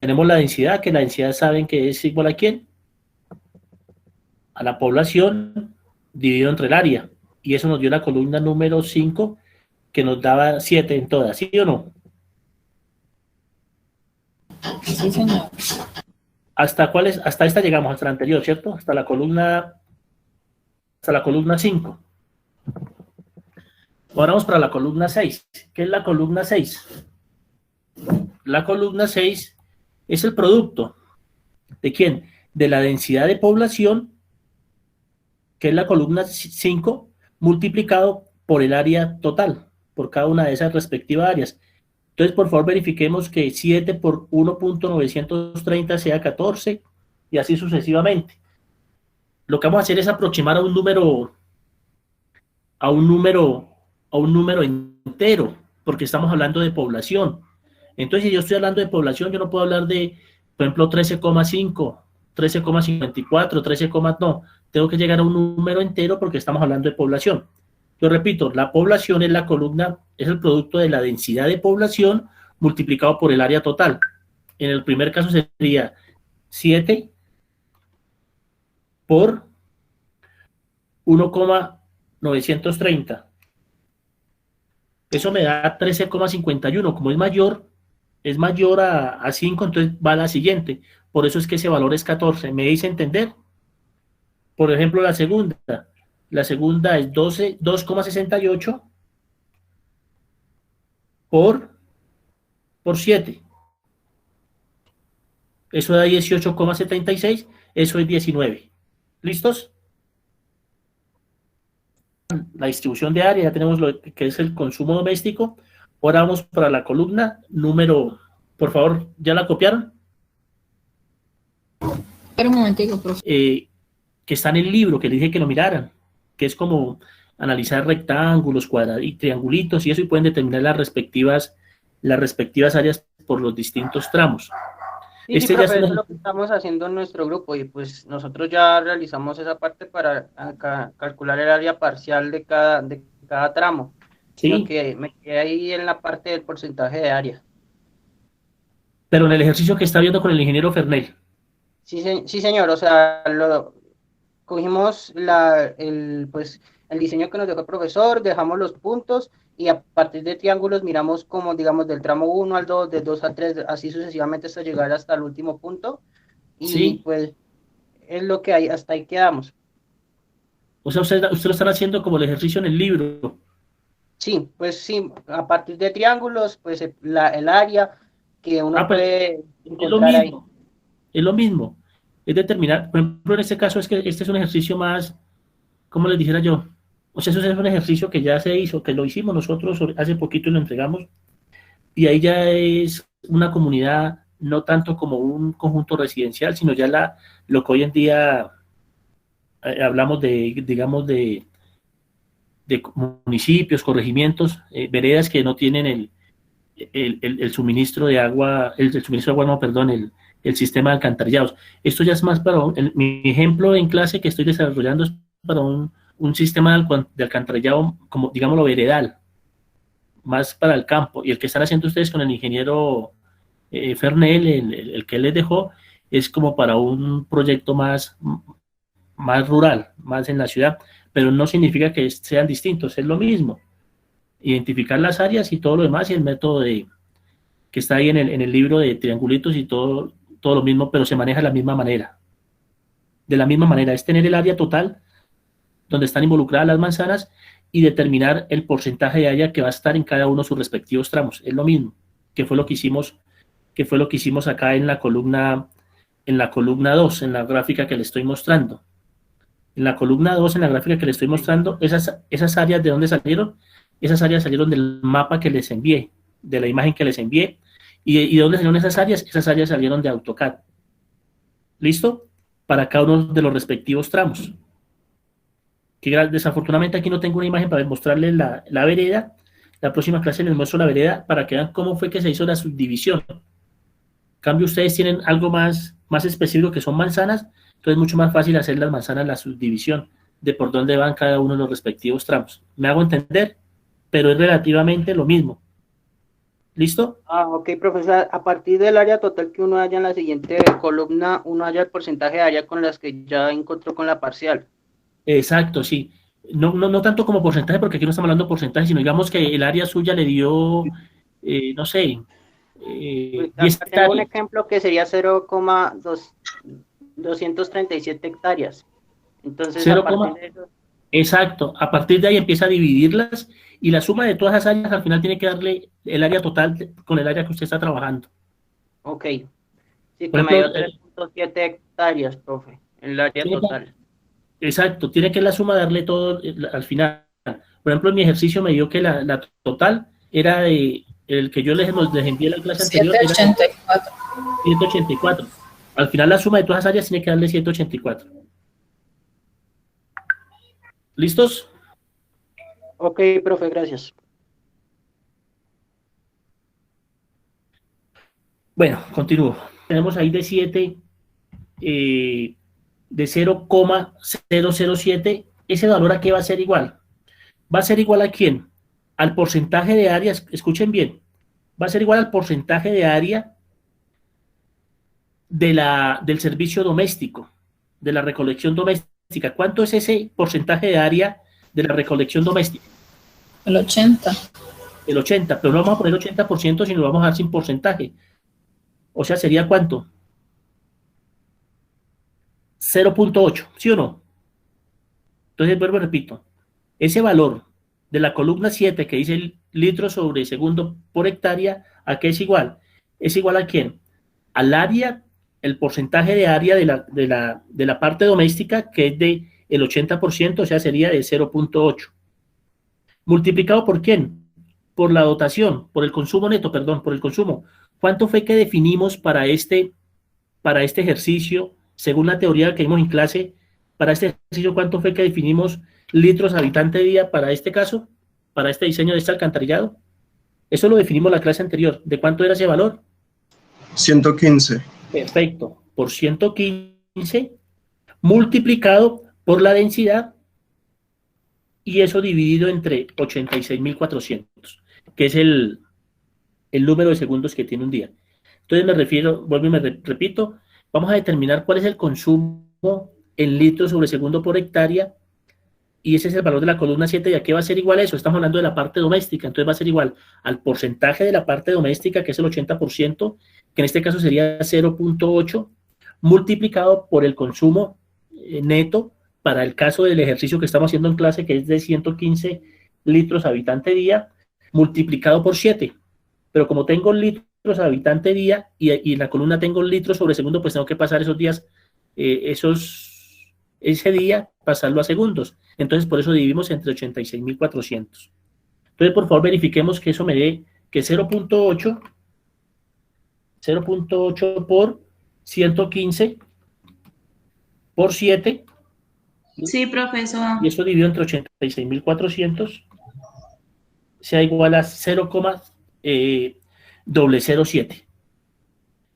tenemos la densidad, que la densidad saben que es igual a ¿quién? A la población dividido entre el área. Y eso nos dio la columna número 5, que nos daba 7 en todas, ¿sí o no? Sí, señor. ¿Hasta cuál es? Hasta esta llegamos, hasta la anterior, ¿cierto? Hasta la columna 5. Ahora vamos para la columna 6. ¿Qué es la columna 6? La columna 6 es el producto ¿de quién? De la densidad de población, que es la columna 5, multiplicado por el área total, por cada una de esas respectivas áreas. Entonces, por favor, verifiquemos que 7 por 1.930 sea 14 y así sucesivamente. Lo que vamos a hacer es aproximar a un número entero, porque estamos hablando de población. Entonces, si yo estoy hablando de población, yo no puedo hablar de, por ejemplo, 13,5, 13,54, 13, no, tengo que llegar a un número entero porque estamos hablando de población. Yo repito, la población es la columna, es el producto de la densidad de población multiplicado por el área total. En el primer caso sería 7 por 1,930. Eso me da 13,51. Como es mayor a 5, entonces va a la siguiente. Por eso es que ese valor es 14. ¿Me dice entender? Por ejemplo, la segunda. La segunda es 2,68 por 7. Eso da 18,76. Eso es 19. ¿Listos? La distribución de área, ya tenemos lo que es el consumo doméstico. Ahora vamos para la columna número, por favor, ¿ya la copiaron? Pero un momentico, profesor. Que está en el libro, que le dije que lo miraran, que es como analizar rectángulos, cuadrados y triangulitos y eso, y pueden determinar las respectivas áreas por los distintos tramos. Sí, sí, profe, eso es lo que estamos haciendo en nuestro grupo y pues nosotros ya realizamos esa parte para calcular el área parcial de cada tramo. Sí. Sino que me quedé ahí en la parte del porcentaje de área. Pero en el ejercicio que está viendo con el ingeniero Fernel. Sí, señor, o sea, cogimos el diseño que nos dejó el profesor, dejamos los puntos y a partir de triángulos miramos como, digamos, del tramo 1 al 2, del 2 al 3, así sucesivamente hasta llegar hasta el último punto. Y sí, pues es lo que hay, hasta ahí quedamos. O sea, usted lo están haciendo como el ejercicio en el libro. Sí, pues sí, a partir de triángulos, pues el área que uno puede encontrar ahí. Es lo mismo. Es determinar, por ejemplo, en este caso es que este es un ejercicio más, ¿cómo les dijera yo? O sea, eso es un ejercicio que ya se hizo, que lo hicimos nosotros hace poquito y lo entregamos. Y ahí ya es una comunidad, no tanto como un conjunto residencial, sino ya lo que hoy en día hablamos digamos, de municipios, corregimientos, veredas que no tienen el suministro de agua, el suministro de agua, no, perdón, el sistema de alcantarillados. Esto ya es más para, mi ejemplo en clase que estoy desarrollando es para un sistema de alcantarillado, como digámoslo, veredal, más para el campo. Y el que están haciendo ustedes con el ingeniero Fernel, el que él les dejó, es como para un proyecto más rural, más en la ciudad, pero no significa que sean distintos, es lo mismo. Identificar las áreas y todo lo demás y el método que está ahí en el libro de triangulitos y todo lo mismo, pero se maneja de la misma manera. De la misma manera, es tener el área total donde están involucradas las manzanas y determinar el porcentaje de área que va a estar en cada uno de sus respectivos tramos. Es lo mismo, que fue lo que hicimos acá en la columna 2, en la gráfica que le estoy mostrando. En la columna 2, en la gráfica que le estoy mostrando, esas áreas, ¿de dónde salieron? Esas áreas salieron del mapa que les envié, de la imagen que les envié. ¿Y de dónde salieron esas áreas? Esas áreas salieron de AutoCAD. ¿Listo? Para cada uno de los respectivos tramos. Que desafortunadamente aquí no tengo una imagen para mostrarles la vereda. La próxima clase les muestro la vereda para que vean cómo fue que se hizo la subdivisión. En cambio, ustedes tienen algo más específico que son manzanas, entonces es mucho más fácil hacer las manzanas la subdivisión de por dónde van cada uno de los respectivos tramos. ¿Me hago entender? Pero es relativamente lo mismo. ¿Listo? Ok, profesor, a partir del área total que uno haya en la siguiente columna, uno haya el porcentaje de área con las que ya encontró con la parcial. Exacto, sí. No tanto como porcentaje, porque aquí no estamos hablando de porcentaje, sino digamos que el área suya le dio, no sé, Pues 10 acá tengo un hectáreas. ejemplo que sería 0,237 hectáreas. Entonces, a 0, partir de eso, exacto. A partir de ahí empieza a dividirlas y la suma de todas esas áreas al final tiene que darle el área total con el área que usted está trabajando. ok, sí Por que me ejemplo, dio 3,7 hectáreas, profe, en el área tiene total. exacto, tiene que la suma darle todo al final. Por ejemplo, en mi ejercicio me dio que la total era de, el que yo les envié la clase anterior, era de 784. 184. Al final la suma de todas las áreas tiene que darle 184. ¿Listos? Ok, profe, gracias. Bueno, continúo. Tenemos ahí de 7, de 0,007. ¿Ese valor a qué va a ser igual? ¿Va a ser igual a quién? Al porcentaje de áreas, escuchen bien, va a ser igual al porcentaje de área del servicio doméstico, de la recolección doméstica. ¿Cuánto es ese porcentaje de área de la recolección doméstica? El 80. El 80, pero no vamos a poner 80%, sino lo vamos a dar sin porcentaje. O sea, ¿sería cuánto? 0,8, ¿sí o no? Entonces, vuelvo y repito, ese valor de la columna 7 que dice litros sobre segundo por hectárea, ¿a qué es igual? ¿Es igual a quién? Al área, el porcentaje de área de la parte doméstica, que es de el 80%, o sea, sería de 0,8. ¿Multiplicado por quién? Por la dotación, por el consumo neto, perdón, por el consumo. ¿Cuánto fue que definimos para este ejercicio, según la teoría que vimos en clase, para este ejercicio, cuánto fue que definimos litros habitante día para este caso, para este diseño de este alcantarillado? Eso lo definimos en la clase anterior. ¿De cuánto era ese valor? 115. Perfecto. Por 115 multiplicado por la densidad y eso dividido entre 86.400, que es el número de segundos que tiene un día. Entonces me refiero, vuelvo y me repito, vamos a determinar cuál es el consumo en litros sobre segundo por hectárea y ese es el valor de la columna 7 y a qué va a ser igual a eso. Estamos hablando de la parte doméstica, entonces va a ser igual al porcentaje de la parte doméstica, que es el 80%, que en este caso sería 0,8, multiplicado por el consumo neto para el caso del ejercicio que estamos haciendo en clase, que es de 115 litros habitante día, multiplicado por 7. Pero como tengo litros habitante día y en la columna tengo litros sobre segundo, pues tengo que pasar esos días, ese día, pasarlo a segundos. Entonces, por eso dividimos entre 86.400. Entonces, por favor, verifiquemos que eso me dé que 0,8 por 115 por 7. Sí, profesor. Y eso dividido entre 86.400 sea igual a 0,007.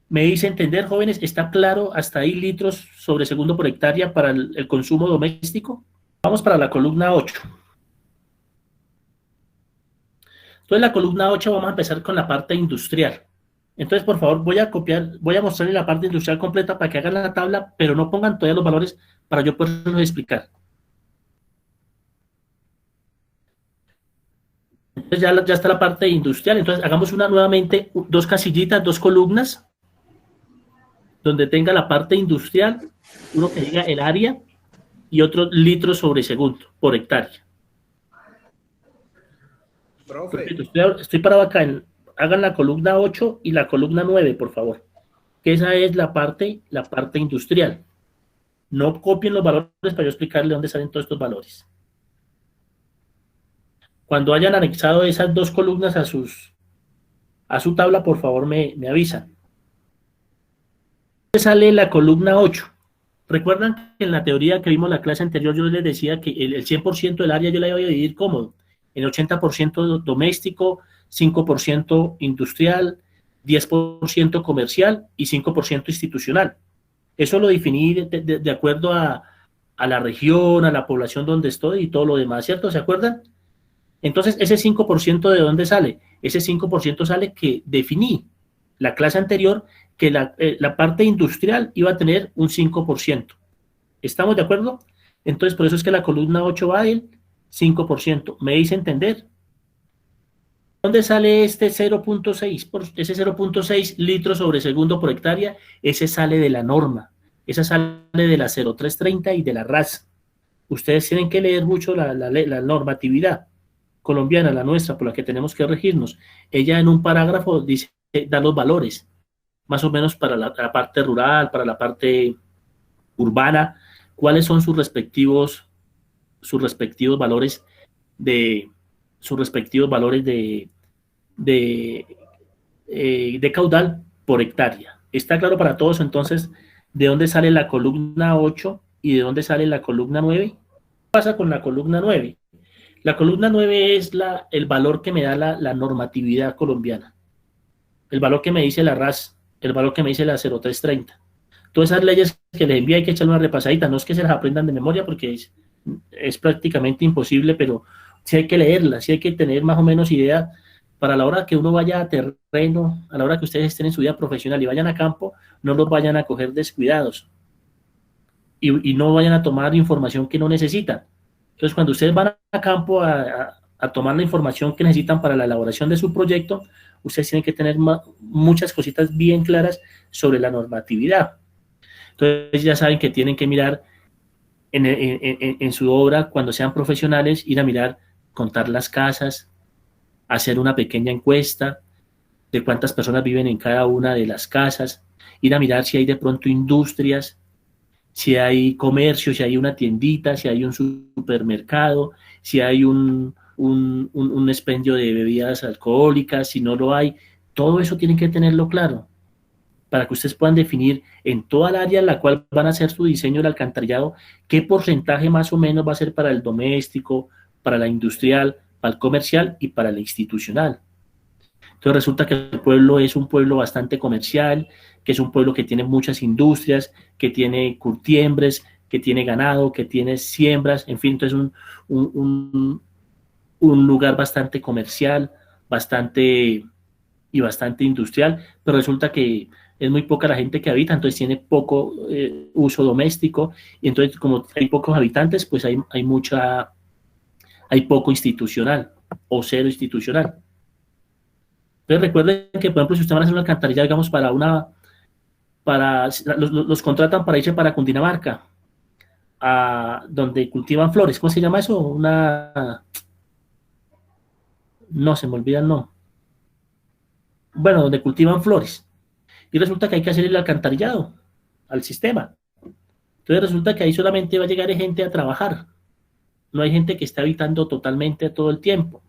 Me hice entender, jóvenes, ¿está claro hasta ahí litros sobre segundo por hectárea para el consumo doméstico? Vamos para la columna 8. Entonces, la columna 8 vamos a empezar con la parte industrial. Entonces, por favor, voy a mostrarles la parte industrial completa para que hagan la tabla, pero no pongan todavía los valores para yo poderlos explicar. Entonces, ya está la parte industrial. Entonces, hagamos nuevamente dos casillitas, dos columnas, donde tenga la parte industrial, uno que diga el área y otro litros sobre segundo por hectárea. Profe. Perfecto, estoy parado acá, hagan la columna 8 y la columna 9, por favor, que esa es la parte industrial. No copien los valores para yo explicarle dónde salen todos estos valores. Cuando hayan anexado esas dos columnas a su tabla, por favor me avisan. Sale la columna 8. Recuerdan que en la teoría que vimos en la clase anterior yo les decía que el 100% del área yo la iba a dividir cómodo, en 80% doméstico, 5% industrial, 10% comercial y 5% institucional. Eso lo definí de acuerdo a la región, a la población donde estoy y todo lo demás, ¿cierto? ¿Se acuerdan? Entonces, ese 5% ¿de dónde sale? Ese 5% sale que definí la clase anterior que la parte industrial iba a tener un 5%. ¿Estamos de acuerdo? Entonces, por eso es que la columna 8 va del 5%. ¿Me hice entender? ¿Dónde sale este 0.6? Ese 0.6 litros sobre segundo por hectárea, ese sale de la norma. Esa sale de la 0330 y de la RAS. Ustedes tienen que leer mucho la normatividad colombiana, la nuestra, por la que tenemos que regirnos. Ella en un parágrafo dice, da los valores, más o menos para la parte rural, para la parte urbana, cuáles son sus respectivos valores de de caudal por hectárea. ¿Está claro para todos entonces de dónde sale la columna 8 y de dónde sale la columna 9? ¿Qué pasa con la columna 9? La columna 9 es el valor que me da la normatividad colombiana, el valor que me dice la RAS, el valor que me dice la 0330. Todas esas leyes que les envía hay que echarle una repasadita, no es que se las aprendan de memoria porque es prácticamente imposible, pero sí hay que leerlas, sí hay que tener más o menos idea para la hora que uno vaya a terreno, a la hora que ustedes estén en su vida profesional y vayan a campo, no los vayan a coger descuidados y no vayan a tomar información que no necesitan. Entonces, cuando ustedes van a campo a tomar la información que necesitan para la elaboración de su proyecto, ustedes tienen que tener muchas cositas bien claras sobre la normatividad. Entonces, ya saben que tienen que mirar en su obra, cuando sean profesionales, ir a mirar, contar las casas, hacer una pequeña encuesta de cuántas personas viven en cada una de las casas, ir a mirar si hay de pronto industrias, si hay comercio, si hay una tiendita, si hay un supermercado, si hay un expendio de bebidas alcohólicas, si no lo hay. Todo eso tienen que tenerlo claro para que ustedes puedan definir en toda el área en la cual van a hacer su diseño del alcantarillado, qué porcentaje más o menos va a ser para el doméstico, para la industrial, para el comercial y para la institucional. Entonces resulta que el pueblo es un pueblo bastante comercial, que es un pueblo que tiene muchas industrias, que tiene curtiembres, que tiene ganado, que tiene siembras, en fin, entonces un lugar bastante comercial, bastante industrial, pero resulta que es muy poca la gente que habita, entonces tiene poco uso doméstico, y entonces como hay pocos habitantes, pues hay poco institucional o cero institucional. Entonces recuerden que, por ejemplo, si ustedes van a hacer una alcantarilla, digamos, los contratan para irse para Cundinamarca, donde cultivan flores, ¿cómo se llama eso? No, se me olvida el nombre. Bueno, donde cultivan flores. Y resulta que hay que hacer el alcantarillado al sistema. Entonces resulta que ahí solamente va a llegar gente a trabajar. No hay gente que esté habitando totalmente todo el tiempo.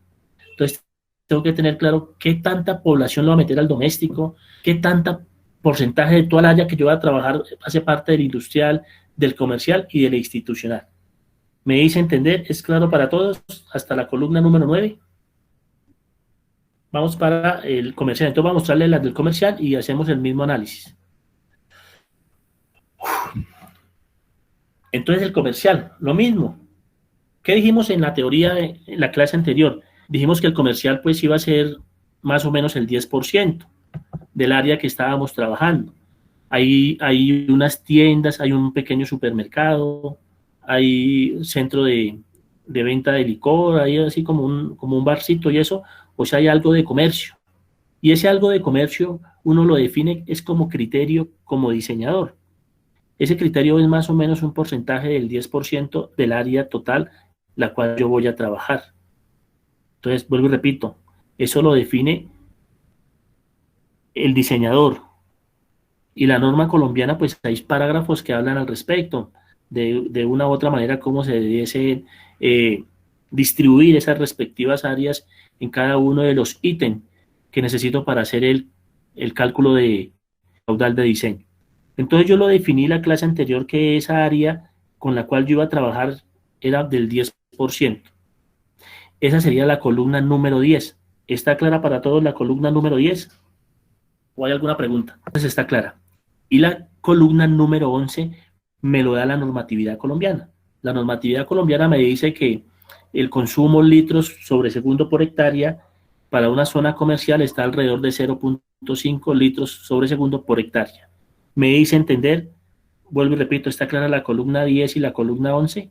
Entonces tengo que tener claro qué tanta población lo va a meter al doméstico, qué tanta porcentaje de toda la área que yo voy a trabajar hace parte del industrial, del comercial y del institucional. ¿Me hice entender? ¿Es claro para todos? Hasta la columna número 9. Vamos para el comercial. Entonces vamos a mostrarle las del comercial y hacemos el mismo análisis. Entonces el comercial, lo mismo. ¿Qué dijimos en la teoría, en la clase anterior? Dijimos que el comercial pues iba a ser más o menos el 10% del área que estábamos trabajando. Hay unas tiendas, hay un pequeño supermercado, hay centro de venta de licor, hay así como un barcito y eso, o sea, hay algo de comercio. Y ese algo de comercio uno lo define es como criterio, como diseñador. Ese criterio es más o menos un porcentaje del 10% del área total la cual yo voy a trabajar. Entonces, vuelvo y repito, eso lo define el diseñador. Y la norma colombiana, pues hay parágrafos que hablan al respecto, de una u otra manera, cómo se debiese distribuir esas respectivas áreas en cada uno de los ítems que necesito para hacer el cálculo de caudal de diseño. Entonces yo lo definí la clase anterior que esa área con la cual yo iba a trabajar era del 10%. Esa sería la columna número 10. ¿Está clara para todos la columna número 10? ¿O hay alguna pregunta? Entonces está clara. Y la columna número 11 me lo da la normatividad colombiana. La normatividad colombiana me dice que el consumo litros sobre segundo por hectárea para una zona comercial está alrededor de 0.5 litros sobre segundo por hectárea. ¿Me hice entender? Vuelvo y repito, ¿está clara la columna 10 y la columna 11?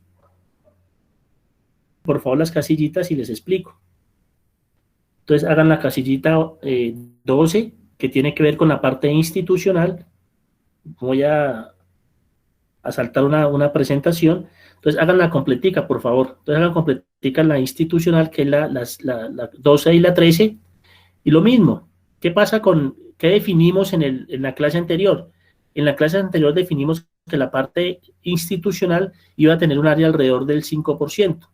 Por favor, las casillitas y les explico. Entonces, hagan la casillita 12, que tiene que ver con la parte institucional. Voy a saltar una presentación. Entonces, hagan la completica, por favor. Entonces, hagan completica la institucional, que es la 12 y la 13. Y lo mismo, ¿qué pasa con, qué definimos en la clase anterior? En la clase anterior definimos que la parte institucional iba a tener un área alrededor del 5%.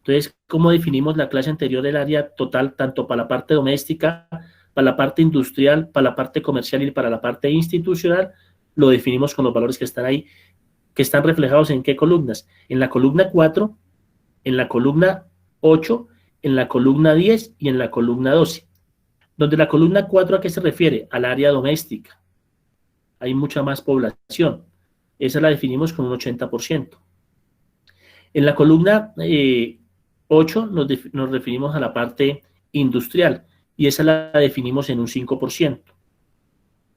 Entonces, ¿cómo definimos la clase anterior del área total, tanto para la parte doméstica, para la parte industrial, para la parte comercial y para la parte institucional? Lo definimos con los valores que están ahí, que están reflejados en qué columnas. En la columna 4, en la columna 8, en la columna 10 y en la columna 12. Donde la columna 4, ¿a qué se refiere? Al área doméstica. Hay mucha más población. Esa la definimos con un 80%. En la columna 8 nos referimos a la parte industrial y esa la definimos en un 5%.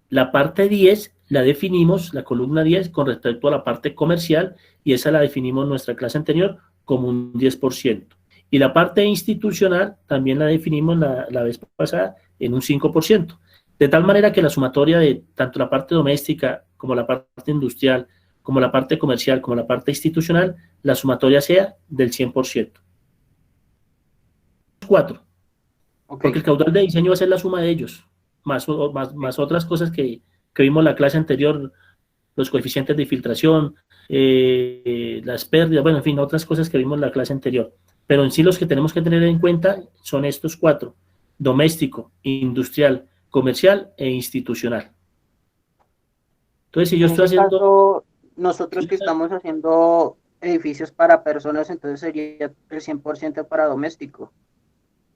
La parte 10 la definimos, la columna 10, con respecto a la parte comercial y esa la definimos en nuestra clase anterior como un 10%. Y la parte institucional también la definimos la vez pasada en un 5%. De tal manera que la sumatoria de tanto la parte doméstica como la parte industrial, como la parte comercial, como la parte institucional, la sumatoria sea del 100%. 4. Okay. Porque el caudal de diseño va a ser la suma de ellos, más otras cosas que vimos en la clase anterior, los coeficientes de filtración, las pérdidas, bueno, en fin, otras cosas que vimos en la clase anterior. Pero en sí los que tenemos que tener en cuenta son estos 4, doméstico, industrial, comercial e institucional. Entonces, si yo estoy haciendo... Caso, nosotros que estamos haciendo edificios para personas, entonces sería el 100% para doméstico.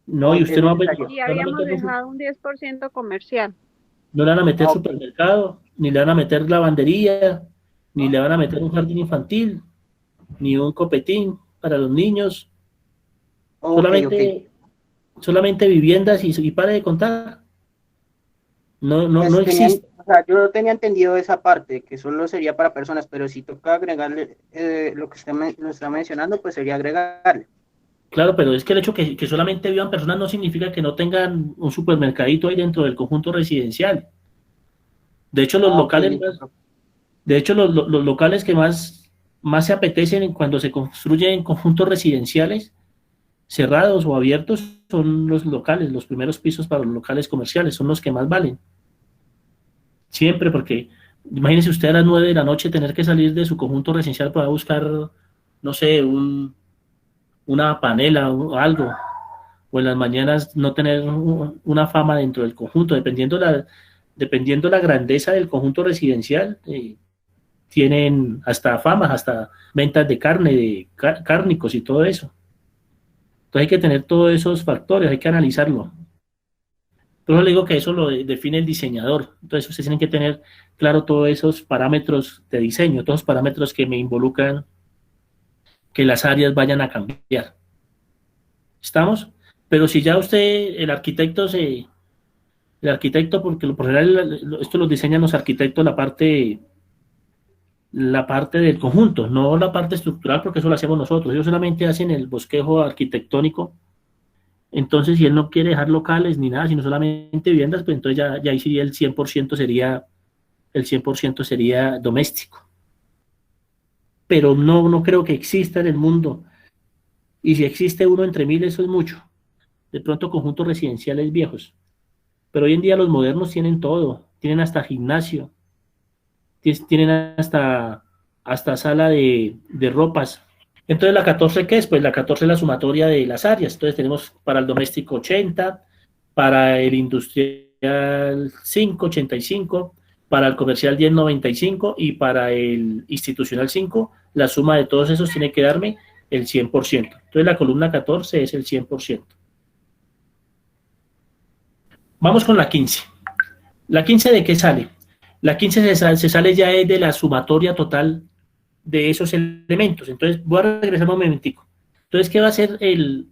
No, y usted no va a meter... Y habíamos dejado un 10% comercial. No le van a meter supermercado, ni le van a meter lavandería, ni le van a meter un jardín infantil, ni un copetín para los niños. Solamente viviendas y para de contar. No existe. O sea, yo tenía entendido esa parte, que solo sería para personas, pero si toca agregarle lo que usted nos está mencionando, pues sería agregarle. Claro, pero es que el hecho que solamente vivan personas no significa que no tengan un supermercadito ahí dentro del conjunto residencial. De hecho, los locales que más se apetecen cuando se construyen conjuntos residenciales cerrados o abiertos son los locales, los primeros pisos para los locales comerciales, son los que más valen. Siempre, porque imagínese usted a las 9 de la noche tener que salir de su conjunto residencial para buscar, no sé, una panela o algo, o en las mañanas no tener una fama dentro del conjunto, dependiendo la grandeza del conjunto residencial, tienen hasta famas, hasta ventas de carne, de cárnicos y todo eso. Entonces hay que tener todos esos factores, hay que analizarlo. Pero le digo que eso lo define el diseñador. Entonces ustedes tienen que tener claro todos esos parámetros de diseño, todos los parámetros que me involucran que las áreas vayan a cambiar. ¿Estamos? Pero si ya usted, el arquitecto, porque por general esto lo diseñan los arquitectos, la parte del conjunto, no la parte estructural, porque eso lo hacemos nosotros. Ellos solamente hacen el bosquejo arquitectónico. Entonces, si él no quiere dejar locales ni nada, sino solamente viviendas, pues entonces ya ahí sí el 100% sería doméstico. Pero no creo que exista en el mundo. Y si existe uno entre 1000, eso es mucho. De pronto conjuntos residenciales viejos. Pero hoy en día los modernos tienen todo. Tienen hasta gimnasio. Tienen hasta sala de ropas. Entonces la 14, ¿qué es? Pues la 14 es la sumatoria de las áreas. Entonces tenemos para el doméstico 80, para el industrial 5, 85, para el comercial 10, 95 y para el institucional 5. La suma de todos esos tiene que darme el 100%. Entonces la columna 14 es el 100%. Vamos con la 15. ¿La 15 de qué sale? La 15 se sale ya de la sumatoria total de esos elementos. Entonces voy a regresar un momentico. Entonces, ¿qué va a ser el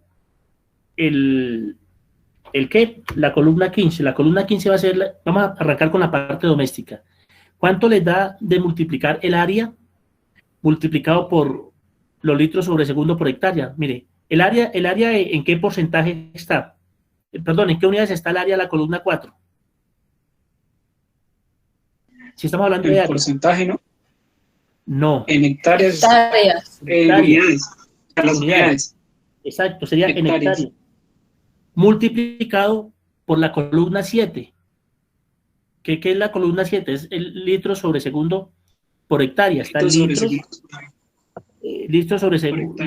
qué? La columna 15. La columna 15 va a ser, vamos a arrancar con la parte doméstica. ¿Cuánto les da de multiplicar el área multiplicado por los litros sobre segundo por hectárea? Mire, el área ¿en qué porcentaje está? Perdón, ¿en qué unidades está el área de la columna 4? Si estamos hablando de En área. porcentaje, ¿no? No. En hectáreas. Hectáreas. Unidades. Las unidades. Exacto, sería en hectáreas. Multiplicado por la columna 7. ¿Qué es la columna 7? Es el litro sobre segundo por hectárea. Está el litro sobre segundo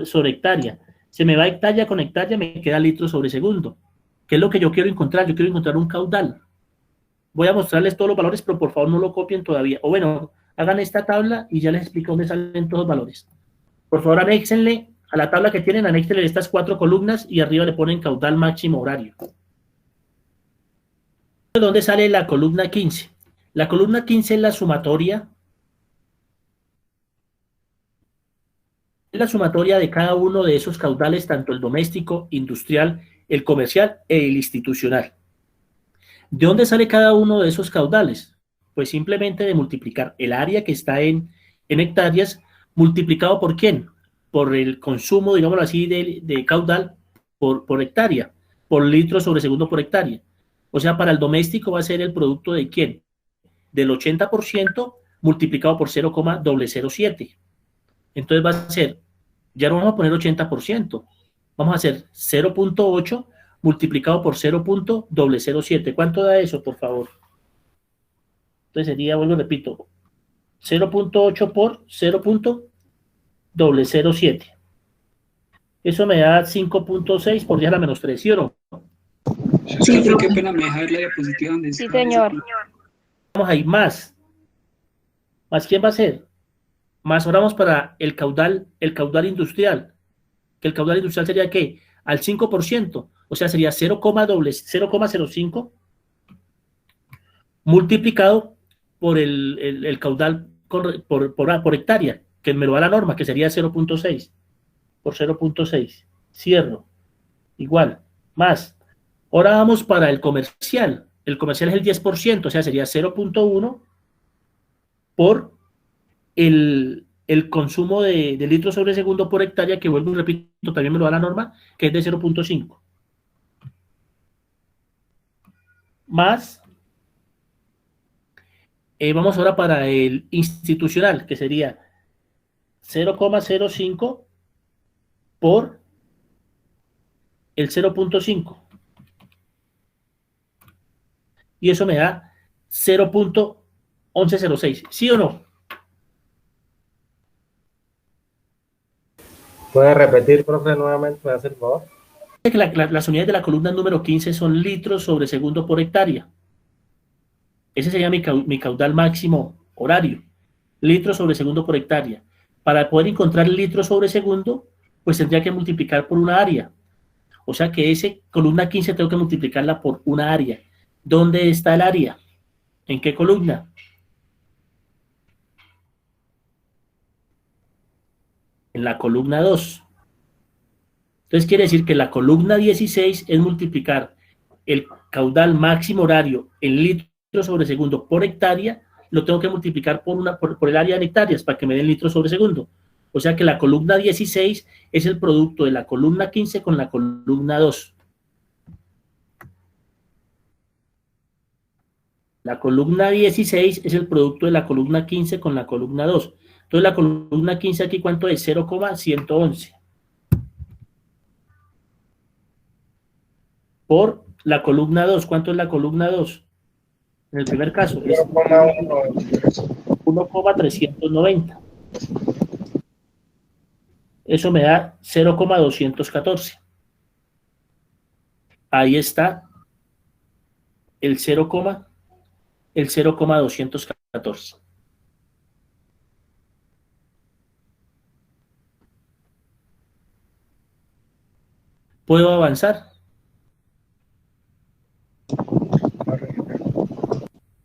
sobre hectárea. Se me va hectárea con hectárea, me queda litro sobre segundo. ¿Qué es lo que yo quiero encontrar? Yo quiero encontrar un caudal. Voy a mostrarles todos los valores, pero por favor no lo copien todavía. O bueno, hagan esta tabla y ya les explico dónde salen todos los valores. Por favor, anéxenle a la tabla que tienen, anéxenle estas 4 columnas y arriba le ponen caudal máximo horario. ¿De dónde sale la columna 15? La columna 15 es la sumatoria. Es la sumatoria de cada uno de esos caudales, tanto el doméstico, industrial, el comercial e el institucional. ¿De dónde sale cada uno de esos caudales? Pues simplemente de multiplicar el área que está en hectáreas, multiplicado por ¿quién? Por el consumo, digámoslo así, de caudal por hectárea, por litro sobre segundo por hectárea. O sea, para el doméstico va a ser el producto de ¿quién? Del 80% multiplicado por 0,007. Entonces va a ser, ya no vamos a poner 80%, vamos a hacer 0.8 multiplicado por 0.007. ¿Cuánto da eso, por favor? Entonces sería, vuelvo y repito, 0.8 por 0.007. Eso me da 5.6 por 10 a la menos 3, ¿sí o no? Sí, qué pena me deja ver la diapositiva donde Sí, señor. Vamos a ir más. ¿Más quién va a ser? Más ahora vamos para el caudal industrial. Que el caudal industrial sería ¿qué? Al 5%. O sea, sería 0,05 multiplicado por el caudal por hectárea, que me lo da la norma, que sería 0.6 por 0.6. Cierro. Igual. Más. Ahora vamos para el comercial. El comercial es el 10%, o sea, sería 0.1 por el consumo de litros sobre segundo por hectárea, que vuelvo y repito, también me lo da la norma, que es de 0.5. Más, vamos ahora para el institucional, que sería 0,05 por el 0.5. Y eso me da 0.1106. ¿Sí o no? ¿Puede repetir, profe, nuevamente? ¿Me hace el favor? Las unidades de la columna número 15 son litros sobre segundo por hectárea. Ese sería mi caudal máximo horario. Litros sobre segundo por hectárea. Para poder encontrar litros sobre segundo, pues tendría que multiplicar por una área. O sea que ese columna 15 tengo que multiplicarla por una área. ¿Dónde está el área? ¿En qué columna? En la columna 2. Entonces quiere decir que la columna 16 es multiplicar el caudal máximo horario en litros sobre segundo por hectárea, lo tengo que multiplicar por el área de hectáreas para que me den litros sobre segundo. O sea que la columna 16 es el producto de la columna 15 con la columna 2. La columna 16 es el producto de la columna 15 con la columna 2. Entonces la columna 15 aquí, ¿cuánto es? 0,111. Por la columna 2. ¿Cuánto es la columna 2? En el primer caso es 1,390. Eso me da 0,214. Ahí está el 0,214. ¿Puedo avanzar?